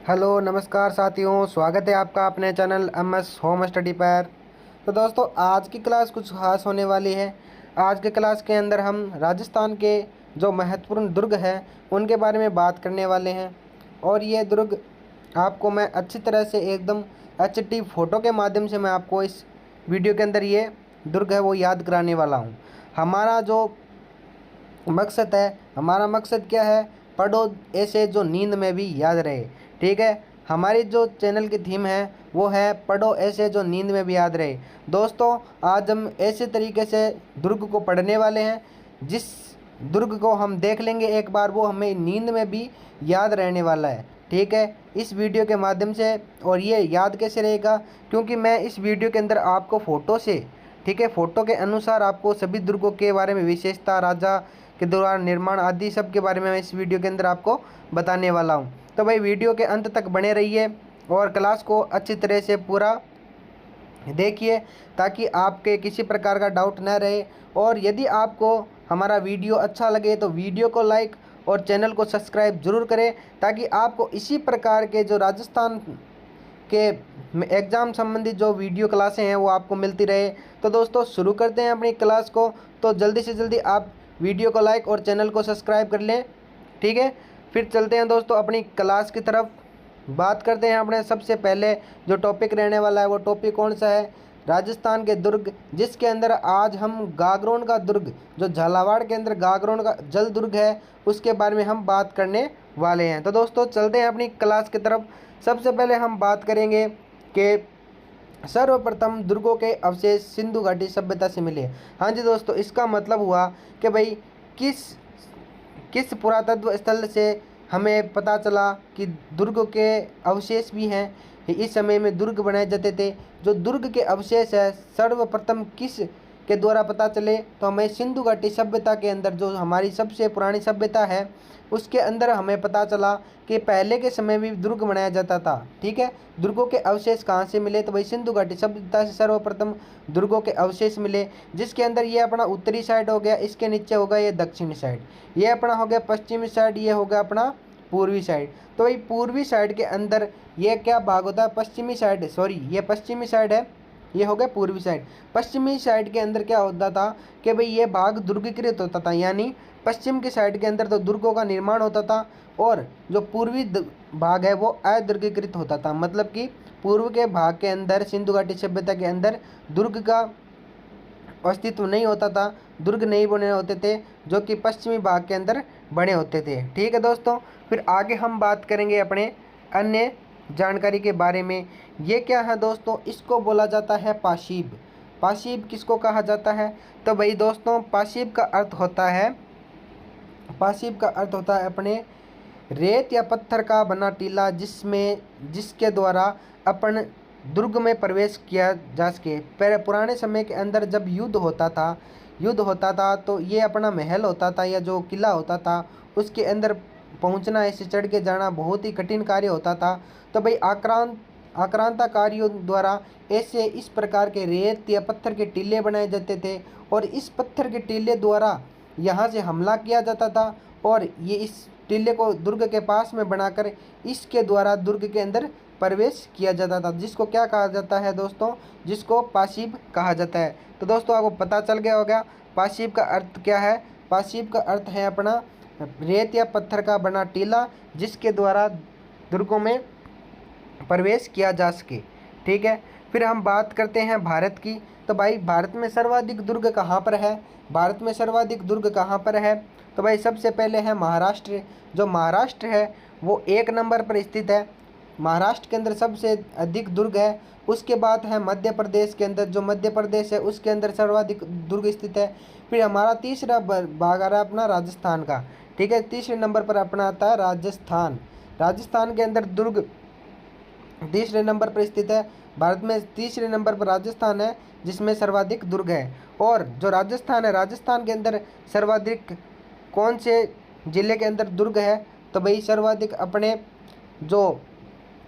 Hello नमस्कार साथियों, स्वागत है आपका अपने चैनल एमएस होम स्टडी पर। तो दोस्तों, आज की क्लास कुछ खास होने वाली है। आज के क्लास के अंदर हम राजस्थान के जो महत्वपूर्ण दुर्ग हैं उनके बारे में बात करने वाले हैं। और ये दुर्ग आपको मैं अच्छी तरह से एकदम एचडी फ़ोटो के माध्यम से मैं आपको इस वीडियो के अंदर ये दुर्ग है वो याद कराने वाला हूँ। हमारा जो मकसद है, हमारा मकसद क्या है? पढ़ो ऐसे जो नींद में भी याद रहे। ठीक है, हमारी जो चैनल की थीम है वो है पढ़ो ऐसे जो नींद में भी याद रहे। दोस्तों, आज हम ऐसे तरीके से दुर्ग को पढ़ने वाले हैं जिस दुर्ग को हम देख लेंगे एक बार, वो हमें नींद में भी याद रहने वाला है। ठीक है, इस वीडियो के माध्यम से। और ये याद कैसे रहेगा? क्योंकि मैं इस वीडियो के अंदर आपको फ़ोटो से, ठीक है, फ़ोटो के अनुसार आपको सभी दुर्गों के बारे में, विशेषता, राजा के दौरान निर्माण आदि सब के बारे में मैं इस वीडियो के अंदर आपको बताने वाला हूं। तो भाई वीडियो के अंत तक बने रहिए और क्लास को अच्छी तरह से पूरा देखिए ताकि आपके किसी प्रकार का डाउट न रहे। और यदि आपको हमारा वीडियो अच्छा लगे तो वीडियो को लाइक और चैनल को सब्सक्राइब जरूर करें ताकि आपको इसी प्रकार के जो राजस्थान के एग्ज़ाम संबंधित जो वीडियो क्लासें हैं वो आपको मिलती रहे। तो दोस्तों, शुरू करते हैं अपनी क्लास को। तो जल्दी से जल्दी आप वीडियो को लाइक और चैनल को सब्सक्राइब कर लें। ठीक है, फिर चलते हैं दोस्तों अपनी क्लास की तरफ। बात करते हैं अपने सबसे पहले जो टॉपिक रहने वाला है वो टॉपिक कौन सा है? राजस्थान के दुर्ग, जिसके अंदर आज हम गागरोन का दुर्ग, जो झालावाड़ के अंदर गागरोन का जल दुर्ग है, उसके बारे में हम बात करने वाले हैं। तो दोस्तों, चलते हैं अपनी क्लास की तरफ। सबसे पहले हम बात करेंगे कि सर्वप्रथम दुर्गों के अवशेष सिंधु घाटी सभ्यता से मिले। हाँ जी दोस्तों, इसका मतलब हुआ कि भाई किस किस पुरातत्व स्थल से हमें पता चला कि दुर्ग के अवशेष भी हैं। इस समय में दुर्ग बनाए जाते थे। जो दुर्ग के अवशेष है सर्वप्रथम किस के द्वारा पता चले तो हमें सिंधु घाटी सभ्यता के अंदर, जो हमारी सबसे पुरानी सभ्यता है, उसके अंदर हमें पता चला कि पहले के समय में भी दुर्ग बनाया जाता था। ठीक है, दुर्गों के अवशेष कहाँ से मिले? तो भाई सिंधु घाटी सभ्यता से सर्वप्रथम दुर्गों के अवशेष मिले, जिसके अंदर ये अपना उत्तरी साइड हो गया, इसके नीचे होगा ये दक्षिणी साइड, ये अपना हो गया पश्चिमी साइड, ये हो गया अपना पूर्वी साइड। तो भाई पूर्वी साइड के अंदर ये क्या भाग होता है? पश्चिमी साइड, सॉरी ये पश्चिमी साइड है, ये हो गया पूर्वी साइड। पश्चिमी साइड के अंदर क्या होता था कि भाई ये भाग दुर्गीकृत होता था, यानी पश्चिम की साइड के अंदर तो दुर्गों का निर्माण होता था और जो पूर्वी भाग है वो अदुर्गीकृत होता था। मतलब कि पूर्व के भाग के अंदर, सिंधु घाटी सभ्यता के अंदर दुर्ग का अस्तित्व नहीं होता था, दुर्ग नहीं बने होते थे, जो कि पश्चिमी भाग के अंदर बने होते थे। ठीक है दोस्तों, फिर आगे हम बात करेंगे अपने अन्य जानकारी के बारे में। ये क्या है दोस्तों? इसको बोला जाता है पाशीब। पाशीब किसको कहा जाता है? तो भाई दोस्तों, पाशीब का अर्थ होता है, पाशीब का अर्थ होता है अपने रेत या पत्थर का बना टीला जिसके द्वारा अपन दुर्ग में प्रवेश किया जा सके। पहले पुराने समय के अंदर जब युद्ध होता था तो ये अपना महल होता था या जो किला होता था उसके अंदर पहुंचना, ऐसे चढ़ के जाना बहुत ही कठिन कार्य होता था। तो भाई आक्रांताकारियों द्वारा ऐसे इस प्रकार के रेत या पत्थर के टीले बनाए जाते थे और इस पत्थर के टीले द्वारा यहाँ से हमला किया जाता था और ये इस टीले को दुर्ग के पास में बनाकर इसके द्वारा दुर्ग के अंदर प्रवेश किया जाता था, जिसको क्या कहा जाता है दोस्तों? जिसको पाशीब कहा जाता है। तो दोस्तों, आपको पता चल गया होगा पाशीब का अर्थ क्या है। पाशीब का अर्थ है अपना रेत या पत्थर का बना टीला जिसके द्वारा दुर्गों में प्रवेश किया जा सके। ठीक है, फिर हम बात करते हैं भारत की। तो भाई भारत में सर्वाधिक दुर्ग कहाँ पर है? भारत में सर्वाधिक दुर्ग कहाँ पर है? तो भाई सबसे पहले है महाराष्ट्र। जो महाराष्ट्र है वो 1 नंबर पर स्थित है। महाराष्ट्र के अंदर सबसे अधिक दुर्ग है। उसके बाद है मध्य प्रदेश के अंदर, जो मध्य प्रदेश है उसके अंदर सर्वाधिक दुर्ग स्थित है। फिर हमारा तीसरा भाग आ रहा है अपना राजस्थान का। ठीक है, तीसरे नंबर पर अपना आता है राजस्थान। राजस्थान के अंदर दुर्ग तीसरे नंबर पर स्थित है। भारत में तीसरे नंबर पर राजस्थान है जिसमें सर्वाधिक दुर्ग है। और जो राजस्थान है, राजस्थान के अंदर सर्वाधिक कौन से जिले के अंदर दुर्ग है? तो भाई सर्वाधिक अपने जो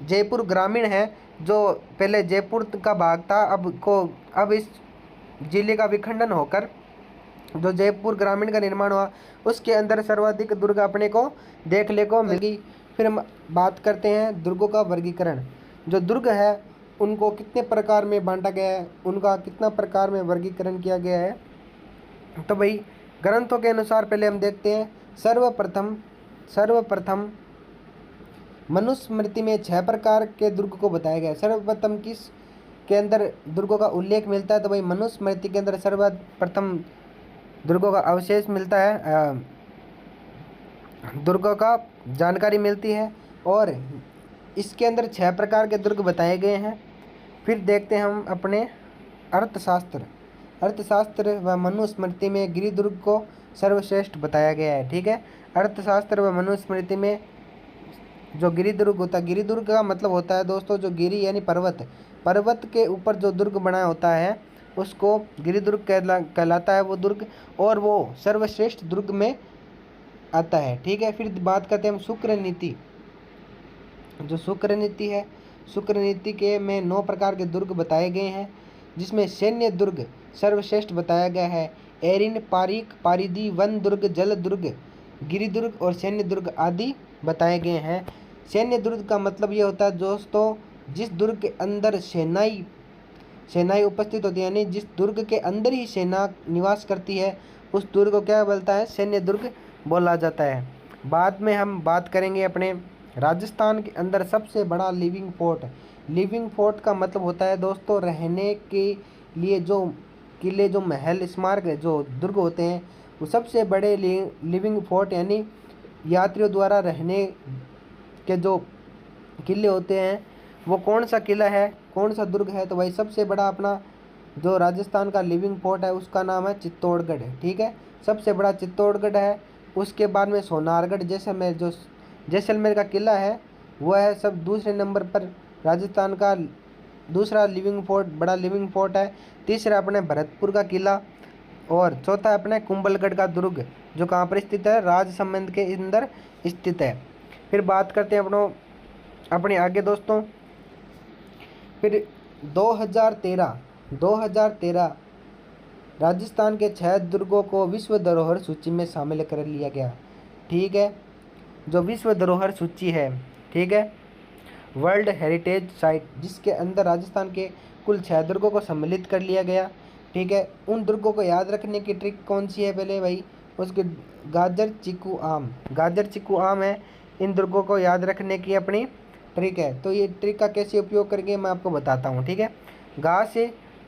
जयपुर ग्रामीण है, जो पहले जयपुर का भाग था, अब इस जिले का विखंडन होकर जो जयपुर ग्रामीण का निर्माण हुआ उसके अंदर सर्वाधिक दुर्ग अपने को देखने को मिली। फिर हम बात करते हैं दुर्गों का वर्गीकरण। जो दुर्ग है उनको कितने प्रकार में बांटा गया है, उनका कितना प्रकार में वर्गीकरण किया गया है। तो भाई ग्रंथों के अनुसार पहले हम देखते हैं। सर्वप्रथम मनुस्मृति में 6 प्रकार के दुर्ग को बताया गया है। सर्वप्रथम किस के अंदर दुर्गों का उल्लेख मिलता है, तो भाई मनुस्मृति के अंदर सर्वप्रथम दुर्गों का अवशेष मिलता है, दुर्गों का जानकारी मिलती है और इसके अंदर 6 प्रकार के दुर्ग बताए गए हैं। फिर देखते हैं हम अपने अर्थशास्त्र व मनुस्मृति में गिरिदुर्ग को सर्वश्रेष्ठ बताया गया है। ठीक है, अर्थशास्त्र व मनुस्मृति में जो गिरिदुर्ग होता है, गिरिदुर्ग का मतलब होता है दोस्तों जो गिरि यानी पर्वत के ऊपर जो दुर्ग बना होता है उसको गिरिदुर्ग कहलाता है वो दुर्ग, और वो सर्वश्रेष्ठ दुर्ग में आता है। ठीक है, फिर बात करते हैं हम शुक्र नीति। जो शुक्र नीति है, शुक्र नीति के में 9 प्रकार के दुर्ग बताए गए हैं, जिसमें सैन्य दुर्ग सर्वश्रेष्ठ बताया गया है। एरिन, पारीक, पारिदी, वन दुर्ग, जल दुर्ग, गिरिदुर्ग और सैन्य दुर्ग आदि बताए गए हैं। सैन्य दुर्ग का मतलब ये होता है दोस्तों जिस दुर्ग के अंदर सेनाएं उपस्थित होती है, यानी जिस दुर्ग के अंदर ही सेना निवास करती है उस दुर्ग को क्या बोलता है, सैन्य दुर्ग बोला जाता है। बाद में हम बात करेंगे अपने राजस्थान के अंदर सबसे बड़ा लिविंग फोर्ट का मतलब होता है दोस्तों रहने के लिए जो किले, जो महल, स्मारक जो दुर्ग होते हैं वो सबसे बड़े लिविंग फोर्ट यानी यात्रियों द्वारा रहने के जो किले होते हैं वो कौन सा किला है, कौन सा दुर्ग है, तो भाई सबसे बड़ा अपना जो राजस्थान का लिविंग फोर्ट है उसका नाम है चित्तौड़गढ़। ठीक है, सबसे बड़ा चित्तौड़गढ़ है। उसके बाद में सोनारगढ़ जैसलमेर, जो जैसलमेर का किला है वह है सब दूसरे नंबर पर राजस्थान का दूसरा बड़ा लिविंग फोर्ट है। तीसरा अपने भरतपुर का किला और चौथा अपने कुंभलगढ़ का दुर्ग जो कहाँ पर स्थित है, राजसमंद के अंदर स्थित है। फिर बात करते हैं अपने आगे दोस्तों। फिर 2013 राजस्थान के 6 दुर्गों को विश्व धरोहर सूची में शामिल कर लिया गया। ठीक है, जो विश्व धरोहर सूची है, ठीक है, वर्ल्ड हेरिटेज साइट, जिसके अंदर राजस्थान के कुल 6 दुर्गों को सम्मिलित कर लिया गया। ठीक है, उन दुर्गों को याद रखने की ट्रिक कौन सी है, पहले भाई उसके गाजर चीकू आम है इन दुर्गों को याद रखने की अपनी ट्रिक है। तो ये ट्रिक का कैसे उपयोग करके मैं आपको बताता हूँ। ठीक है,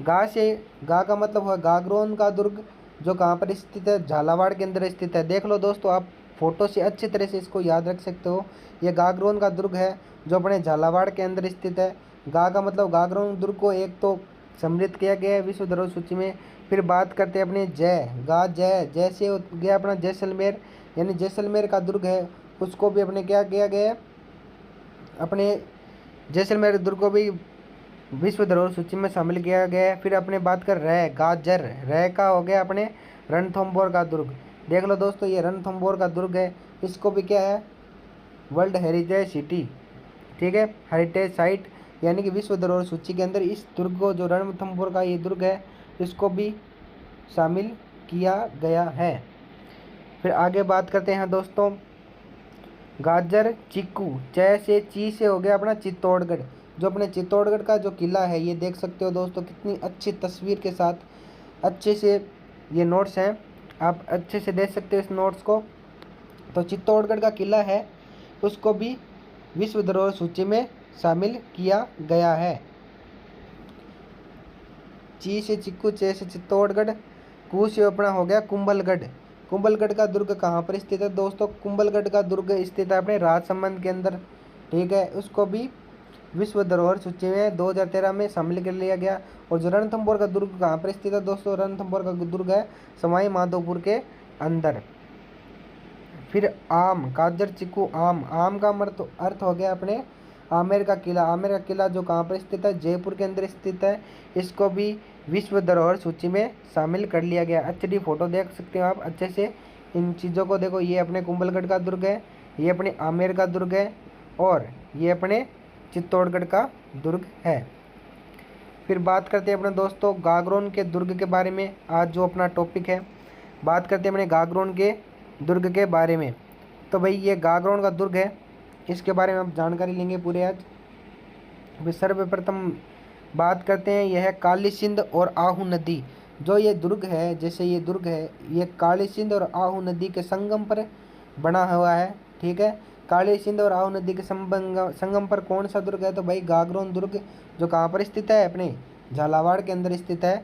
गा का मतलब है गागरोन का दुर्ग जो कहाँ पर स्थित है, झालावाड़ के अंदर स्थित है। देख लो दोस्तों, आप फोटो से अच्छी तरह से इसको याद रख सकते हो। ये गागरोन का दुर्ग है जो अपने झालावाड़ के अंदर स्थित है। गा का मतलब गागरोन दुर्ग को एक तो सम्मिलित किया गया है विश्व धरोहर सूची में। फिर बात करते हैं अपने जय से हो गया अपना जैसलमेर, यानी जैसलमेर का दुर्ग है उसको भी अपने क्या किया गया है, अपने जैसलमेर दुर्ग को भी विश्व धरोहर सूची में शामिल किया गया है। फिर अपने बात कर रह का हो गया अपने रणथंभौर का दुर्ग। देख लो दोस्तों, ये रणथंभौर का दुर्ग है, इसको भी क्या है, वर्ल्ड हेरिटेज सिटी, ठीक है, हेरिटेज साइट यानी कि विश्व धरोहर सूची के अंदर इस दुर्ग को, जो रणथंभौर का ये दुर्ग है, इसको भी शामिल किया गया है। फिर आगे बात करते हैं दोस्तों, गाजर चीकू, ची से हो गया अपना चित्तौड़गढ़। जो अपने चित्तौड़गढ़ का जो किला है, ये देख सकते हो दोस्तों कितनी अच्छी तस्वीर के साथ अच्छे से ये नोट्स हैं, आप अच्छे से देख सकते हो इस नोट्स को। तो चित्तौड़गढ़ का किला है उसको भी विश्व धरोहर सूची में शामिल किया गया है। ची से चिक्कू, चे से चित्तौड़गढ़, कू से अपना हो गया कुंभलगढ़। कुंभलगढ़ का दुर्ग कहाँ पर स्थित है दोस्तों, कुंभलगढ़ का दुर्ग स्थित है अपने राजसमंद के अंदर। ठीक है, उसको भी विश्व धरोहर सूची में 2013 में शामिल कर लिया गया। और जो रणथंभौर का दुर्ग कहाँ पर स्थित है दोस्तों, रणथंभौर का दुर्ग है सवाई माधोपुर के अंदर। फिर आम, गाजर चीकू आम का अर्थ हो गया अपने आमेर का किला जो कहाँ पर स्थित है, जयपुर के अंदर स्थित है। इसको भी विश्व धरोहर सूची में शामिल कर लिया गया। एचडी फोटो देख सकते हो आप अच्छे से, इन चीज़ों को देखो, ये अपने कुंभलगढ़ का दुर्ग है, ये अपने आमेर का दुर्ग है और ये अपने चित्तौड़गढ़ का दुर्ग है। फिर बात करते हैं अपने दोस्तों गागरोन के दुर्ग के बारे में। आज जो अपना टॉपिक है, बात करते हैं अपने गागरोन के दुर्ग के बारे में। तो भाई ये गागरोन का दुर्ग है, इसके बारे में हम जानकारी लेंगे पूरे आज। सर्वप्रथम बात करते हैं, यह है काली सिंध और आहू नदी। जो ये दुर्ग है, जैसे ये दुर्ग है, ये काली सिंध और आहू नदी के संगम पर बना हुआ है। ठीक है, काली सिंध और आहू नदी के संगम पर कौन सा दुर्ग है? तो भाई गागरोन दुर्ग, जो कहाँ पर स्थित है? अपने झालावाड़ के अंदर स्थित है।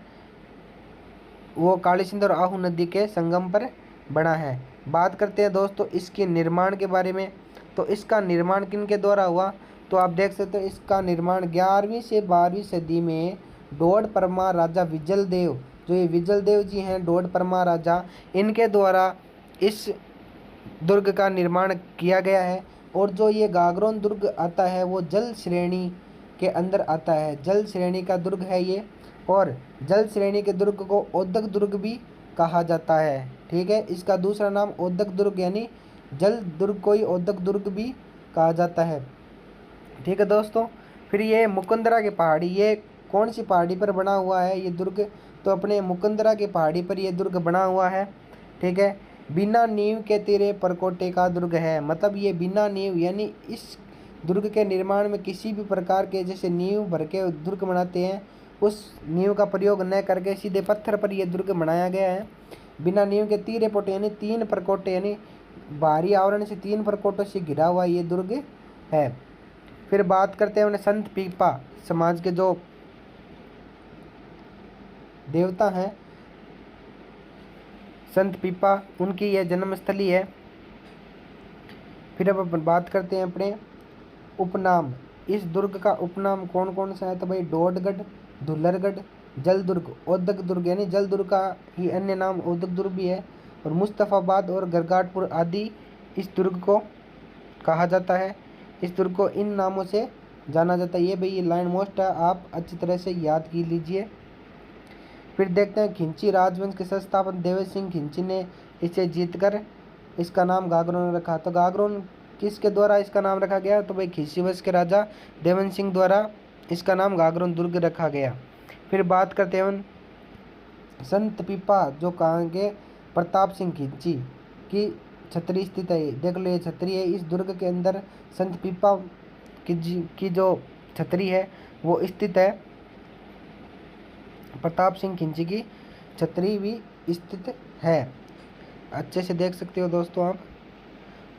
वो काली सिंध और आहू नदी के संगम पर बना है। बात करते हैं दोस्तों इसके निर्माण के बारे में। तो इसका निर्माण किन के द्वारा हुआ? तो आप देख सकते हो इसका निर्माण 11वीं से 12वीं सदी में डोड परमार राजा विजल देव, जो ये विजल देव जी हैं, डोड परमार राजा, इनके द्वारा इस दुर्ग का निर्माण किया गया है। और जो ये गागरोन दुर्ग आता है वो जल श्रेणी के अंदर आता है, जल श्रेणी का दुर्ग है ये। और जल श्रेणी के दुर्ग को ओदक दुर्ग भी कहा जाता है। ठीक है, इसका दूसरा नाम ओदक दुर्ग यानी जल दुर्ग को ही ओदक दुर्ग भी कहा जाता है। ठीक है दोस्तों, फिर ये मुकुंदरा की पहाड़ी, ये कौन सी पहाड़ी पर बना हुआ है ये दुर्ग? तो अपने मुकुंदरा की पहाड़ी पर ये दुर्ग बना हुआ है। ठीक है, बिना नींव के तेरे परकोटे का दुर्ग है। मतलब ये बिना नींव यानी इस दुर्ग के निर्माण में किसी भी प्रकार के, जैसे नींव भर के दुर्ग बनाते हैं, उस नींव का प्रयोग न करके सीधे पत्थर पर यह दुर्ग बनाया गया है। बिना नींव के तीरे पोटे यानी 3 परकोटे यानी बाहरी आवरण से 3 परकोटों से घिरा हुआ ये दुर्ग है। फिर बात करते हैं उन्हें संत पीपा समाज के जो देवता हैं, संत पीपा, उनकी यह जन्मस्थली है। फिर अब अपन बात करते हैं अपने उपनाम। इस दुर्ग का उपनाम कौन कौन सा है? तो भाई डोडगढ़, धुल्लरगढ़, जलदुर्ग, ओदक दुर्ग यानी जलदुर्ग का ही अन्य नाम ओदक दुर्ग भी है, और मुस्तफ़ाबाद और गरगाटपुर आदि इस दुर्ग को कहा जाता है। इस दुर्ग को इन नामों से जाना जाता है। ये भाई ये लाइन मोस्ट है, आप अच्छी तरह से याद की लीजिए। फिर देखते हैं खिंची राजवंश के संस्थापक देवेंद्र सिंह खिंची ने इसे जीतकर इसका नाम गागरोन रखा। तो गागरोन किसके द्वारा इसका नाम रखा गया? तो भाई खिंची वंश के राजा देवेंद्र सिंह द्वारा इसका नाम गागरोन दुर्ग रखा गया। फिर बात करते हैं संत पीपा, जो कहाँ के? प्रताप सिंह खिंची की छतरी स्थित है। देख लो ये छतरी है, इस दुर्ग के अंदर संत पीपा की जो छतरी है वो स्थित है। प्रताप सिंह खिंची की छतरी भी स्थित है, अच्छे से देख सकते हो दोस्तों आप।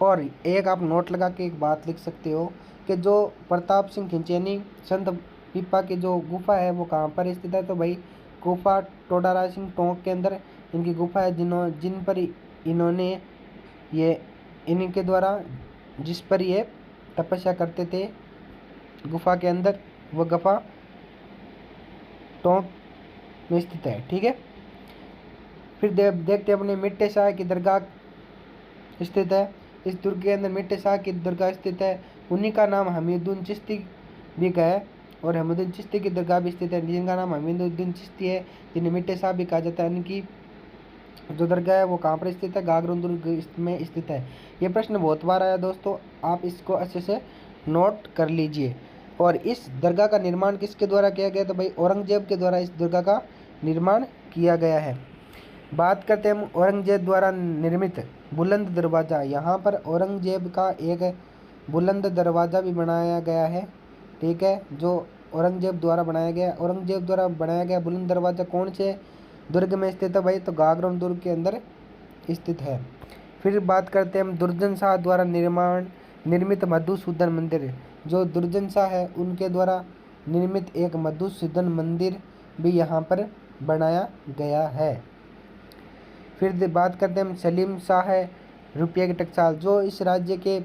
और एक आप नोट लगा के एक बात लिख सकते हो कि जो प्रताप सिंह खिंची यानी संत पीपा की जो गुफा है वो कहाँ पर स्थित है? तो भाई गुफा टोडारा सिंह टोंक के अंदर इनकी गुफा है, जिन पर इन्होंने ये इनके द्वारा जिस पर ये तपस्या करते थे गुफा के अंदर, वह गुफा टोंक में स्थित है। ठीक है, फिर देखते हैं अपने मिट्टे शाह की दरगाह स्थित है। इस दुर्ग के अंदर मिट्टे शाह की दरगाह स्थित है। उन्हीं का नाम हमीदुद्दीन चिश्ती भी है, और हमीदुद्दीन चिश्ती की दरगाह भी स्थित है, जिनका नाम हमीदुद्दीन चिश्ती है, जिन्हें मिट्टे शाह भी कहा जाता है। इनकी जो दरगाह है वो कहाँ पर स्थित है? गागरोन दुर्ग में स्थित है। ये प्रश्न बहुत बार आया दोस्तों, आप इसको अच्छे से नोट कर लीजिए। और इस दरगाह का निर्माण किसके द्वारा किया गया? तो भाई औरंगजेब के द्वारा इस दरगाह का निर्माण किया गया है। बात करते हैं हम औरंगजेब द्वारा निर्मित बुलंद दरवाज़ा। यहाँ पर औरंगजेब का एक बुलंद दरवाज़ा भी बनाया गया है। ठीक है, जो औरंगजेब द्वारा बनाया गया, औरंगजेब द्वारा बनाया गया बुलंद दरवाज़ा कौन से दुर्ग में स्थित है? भाई तो गागरोन दुर्ग के अंदर स्थित है। फिर बात करते हैं हम दुर्जन शाह द्वारा निर्मित मधुसूदन मंदिर। जो दुर्जन शाह है उनके द्वारा निर्मित एक मधुसूदन मंदिर भी यहाँ पर बनाया गया है। फिर बात करते हैं हम सलीम शाह रुपये के टकसाल। जो इस राज्य के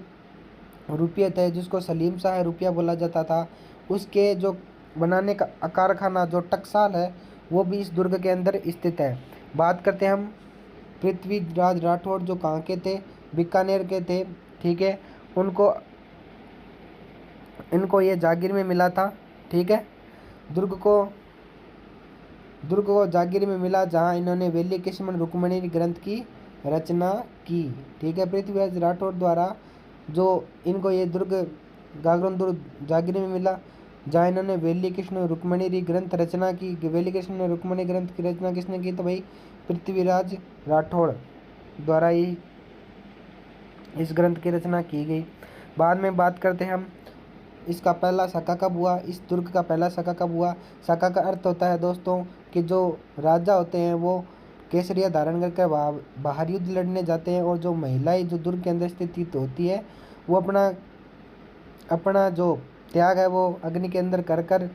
रुपये थे, जिसको सलीम शाह रुपया बोला जाता था, उसके जो बनाने का कारखाना जो टकसाल है वो भी इस दुर्ग के अंदर स्थित है। बात करते हैं हम पृथ्वीराज राठौड़, जो कहाँ के थे? बीकानेर के थे। ठीक है, इनको ये जागीर में मिला था। ठीक है, दुर्ग को जागीर में मिला, जहाँ इन्होंने वेली किस्मन रुक्मणी ग्रंथ की रचना की। ठीक है, पृथ्वीराज राठौड़ द्वारा जो इनको ये दुर्ग गागरोन दुर्ग जागीर में मिला, जहाँ इन्होंने वेली कृष्ण रुक्मणी ग्रंथ रचना की। वेली कृष्ण रुक्मणी ग्रंथ की रचना किसने की? तो भाई पृथ्वीराज राठौड़ द्वारा ही इस ग्रंथ की रचना की गई। बाद में बात करते हैं हम इसका पहला साका कब हुआ, इस दुर्ग का पहला साका कब हुआ। साका का अर्थ होता है दोस्तों कि जो राजा होते हैं वो केसरिया धारण करके बाहर युद्ध लड़ने जाते हैं, और जो महिलाएं जो दुर्ग के अंदर स्थित होती है वो अपना अपना जो त्याग है वो अग्नि के अंदर कर कर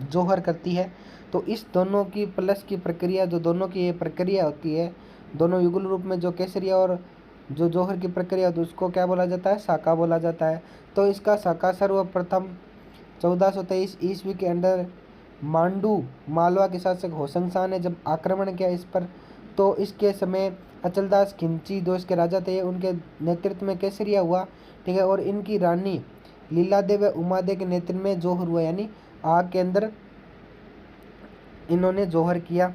जोहर करती है। तो इस दोनों की प्लस की प्रक्रिया, जो दोनों की ये प्रक्रिया होती है, दोनों युगल रूप में जो केसरिया और जो जोहर की प्रक्रिया होती है उसको क्या बोला जाता है, साका बोला जाता है। तो इसका साका सर्वप्रथम 1423 ईस्वी के अंदर मांडू मालवा के शासक होशंग शाह ने जब आक्रमण किया इस पर, तो इसके समय अचलदास खिलजी जो इसके राजा थे उनके नेतृत्व में केसरिया हुआ, ठीक है। और इनकी रानी लीलादेव व उमादेव के नेतृत्व में जोहर हुआ, यानी आग के अंदर इन्होंने जोहर किया,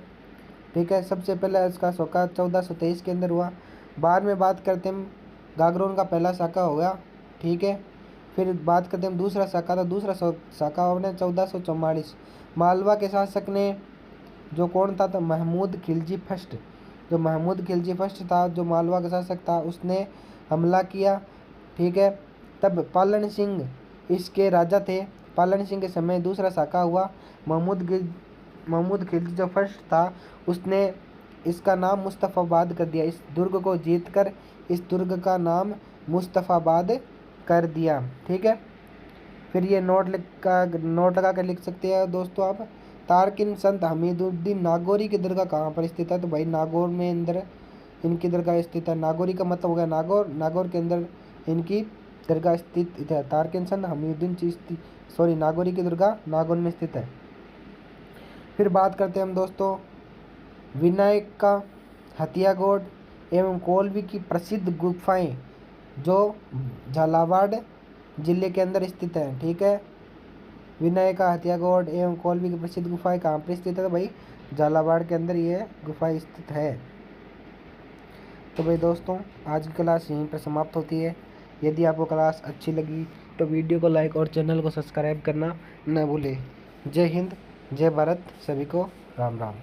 ठीक है। सबसे पहले इसका साका 1423 के अंदर हुआ। बाद में बात करते हैं गागरोन का पहला साका हो गया, ठीक है। फिर बात करते हैं दूसरा साका, तो दूसरा साका होने 1444 मालवा के शासक ने जो कौन था, तो महमूद खिलजी फर्स्ट। जो महमूद खिलजी फर्स्ट था, जो मालवा का शासक था, उसने हमला किया, ठीक है। तब पालन सिंह इसके राजा थे। पालन सिंह के समय दूसरा साका हुआ। महमूद खिलजी जो फर्स्ट था उसने इसका नाम मुस्तफ़ाबाद कर दिया। इस दुर्ग को जीतकर इस दुर्ग का नाम मुस्तफ़ाबाद कर दिया, ठीक है। फिर ये नोट लगा कर लिख सकते हैं दोस्तों आप। तारकिन संत हमीदुद्दीन नागौरी की दरगाह कहाँ पर स्थित है, तो भाई नागौर में अंदर इनकी दरगाह स्थित है। नागौरी का मतलब हो गया नागौर, नागौर के अंदर इनकी दरगाह स्थित है। तारकिन संत हमीदुद्दीन नागौरी की दरगाह नागौर में स्थित है। फिर बात करते हैं हम दोस्तों विनायक का हथियागोड एवं कोलवी की प्रसिद्ध गुफाएं जो झालावाड़ जिले के अंदर स्थित है, ठीक है। विनायक का हथियागोड एवं कोलवी की प्रसिद्ध गुफाएं कहाँ पर स्थित है, तो भाई झालावाड़ के अंदर ये गुफाएं स्थित है। तो भाई दोस्तों आज की क्लास यहीं पर समाप्त होती है। यदि आपको क्लास अच्छी लगी तो वीडियो को लाइक और चैनल को सब्सक्राइब करना न भूलें। जय हिंद, जय भारत, सभी को राम राम।